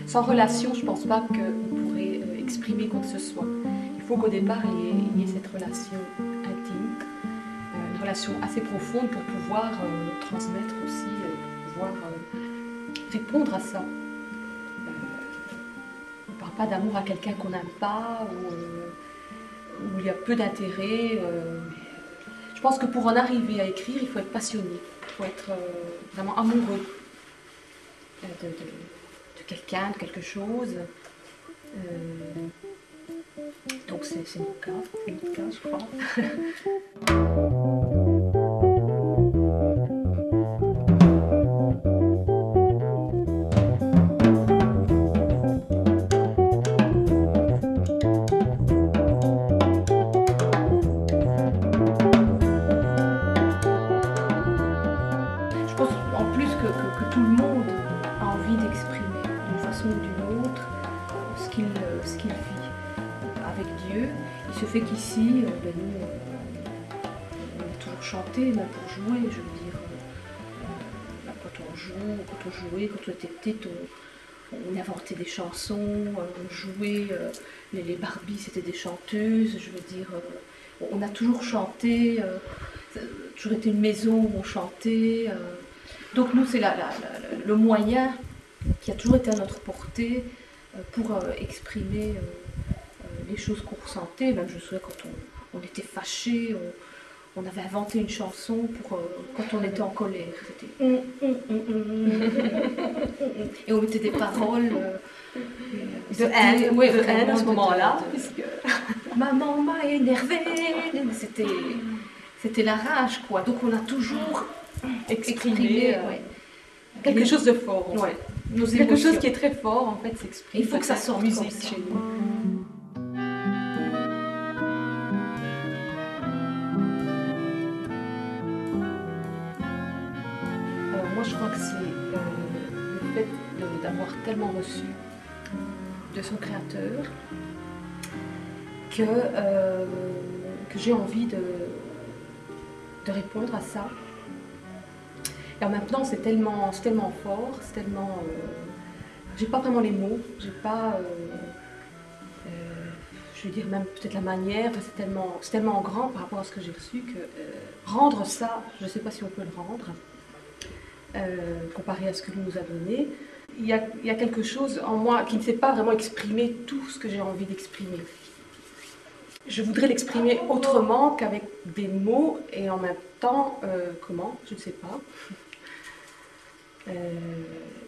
Sans relation, je ne pense pas qu'on pourrait exprimer quoi que ce soit. Il faut qu'au départ, il y ait cette relation intime, une relation assez profonde pour pouvoir transmettre aussi, pour pouvoir répondre à ça. On ne parle pas d'amour à quelqu'un qu'on n'aime pas, où il y a peu d'intérêt. Je pense que pour en arriver à écrire, il faut être passionné, il faut être vraiment amoureux de quelqu'un, de quelque chose. Donc c'est mon cas, je crois. Je pense en plus que tout le monde a envie d'exprimer d'une façon ou d'une autre ce qu'il vit avec Dieu. Il se fait qu'ici, nous, on a toujours chanté, même pour jouer, je veux dire. Quand on jouait, quand on était petite, on inventait des chansons, on jouait, les Barbies c'était des chanteuses, je veux dire, on a toujours chanté, toujours été une maison où on chantait. Donc nous c'est le moyen qui a toujours été à notre portée pour exprimer les choses qu'on ressentait. Même je me souviens quand on était fâché, on avait inventé une chanson pour quand on était en colère. C'était et on mettait des paroles de haine, oui, de haine à ce moment-là. Maman m'a énervée. C'était la rage, quoi. Donc on a toujours exprimé quelque chose de fort. Ouais. Quelque chose qui est très fort, en fait, s'exprime. Il faut que ça sorte musique comme ça. chez nous. Moi, je crois que c'est le fait d'avoir tellement reçu de son créateur que j'ai envie de répondre à ça. Et en même temps, c'est tellement fort, c'est tellement... j'ai pas vraiment les mots, j'ai pas... je veux dire même peut-être la manière, c'est tellement grand par rapport à ce que j'ai reçu que rendre ça, je ne sais pas si on peut le rendre, comparé à ce que lui nous a donné. Il y a quelque chose en moi qui ne sait pas vraiment exprimer tout ce que j'ai envie d'exprimer. Je voudrais l'exprimer autrement qu'avec des mots et en même temps, comment, je ne sais pas.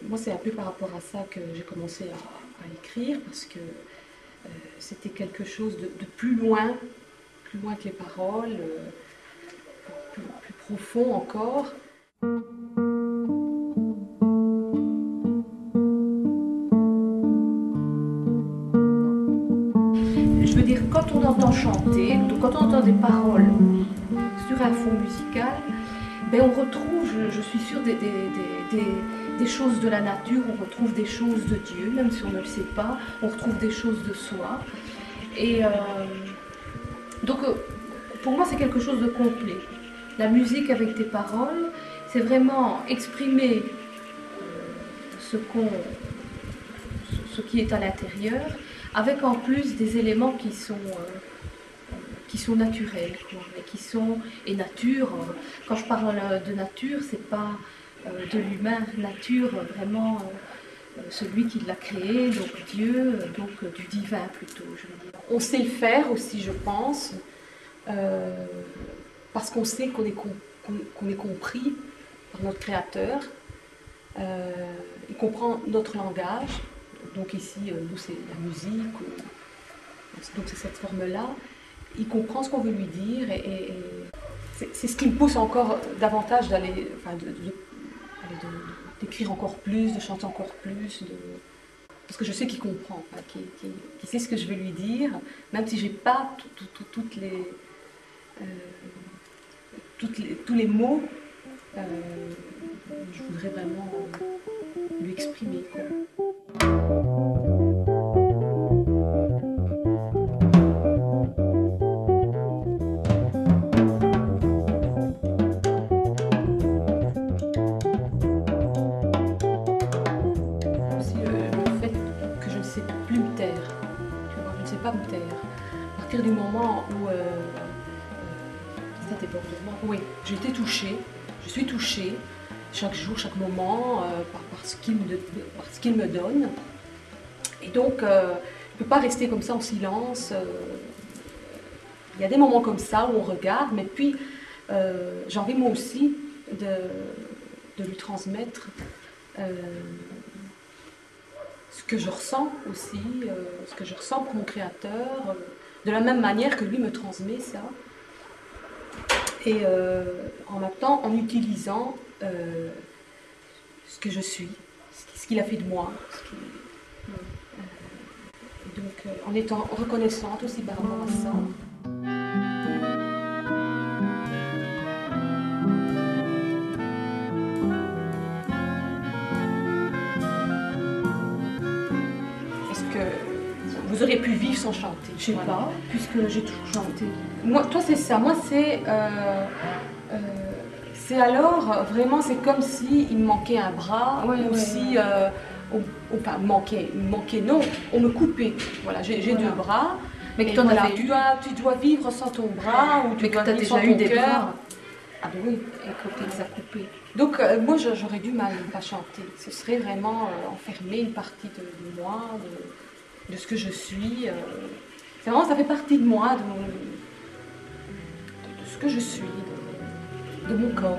Moi, c'est un peu par rapport à ça que j'ai commencé à écrire, parce que c'était quelque chose de plus loin que les paroles, plus profond encore. Je veux dire, quand on entend chanter, donc quand on entend des paroles sur un fond musical, ben on retrouve, je suis sûre, des choses de la nature, on retrouve des choses de Dieu, même si on ne le sait pas, on retrouve des choses de soi. Et donc, pour moi, c'est quelque chose de complet. La musique avec des paroles, c'est vraiment exprimer ce qui est à l'intérieur, avec en plus des éléments qui sont naturels, quoi, et nature. Quand je parle de nature, c'est pas de l'humain, nature vraiment celui qui l'a créé, donc Dieu, donc du divin plutôt, je veux dire. On sait le faire aussi, je pense, parce qu'on sait qu'on est compris par notre Créateur. Il comprend notre langage. Donc ici, nous, c'est la musique, donc c'est cette forme-là. Il comprend ce qu'on veut lui dire et c'est ce qui me pousse encore davantage d'aller, d'écrire encore plus, de chanter encore plus, parce que je sais qu'il comprend, qu'il sait ce que je veux lui dire, même si j'ai pas tous les mots, je voudrais vraiment lui exprimer, quoi. pas me taire. À partir du moment où ça débordement. Oui, j'ai été touchée, je suis touchée chaque jour, chaque moment par ce qu'il me donne. Et donc, je ne peux pas rester comme ça en silence. Il y a des moments comme ça où on regarde, mais puis j'ai envie moi aussi de lui transmettre ce que je ressens aussi, ce que je ressens pour mon créateur, de la même manière que lui me transmet ça. Et en même temps, en utilisant ce que je suis, ce qu'il a fait de moi. Donc, en étant reconnaissante aussi par rapport à ça. Est-ce que vous auriez pu vivre sans chanter? Je sais pas, puisque j'ai toujours chanté. Moi, toi, c'est ça. Moi, c'est alors, vraiment, c'est comme s'il me manquait un bras, ou si, enfin, il me manquait, non, on me coupait. Voilà, j'ai deux bras, mais que voilà, tu dois vivre sans ton bras, ou tu dois vivre sans ton cœur. Ah ben oui, et que tu les as coupés. Donc, moi, j'aurais du mal à ne pas chanter. Ce serait vraiment enfermer une partie de moi, de ce que je suis. C'est vraiment, ça fait partie de moi, de ce que je suis, de mon corps.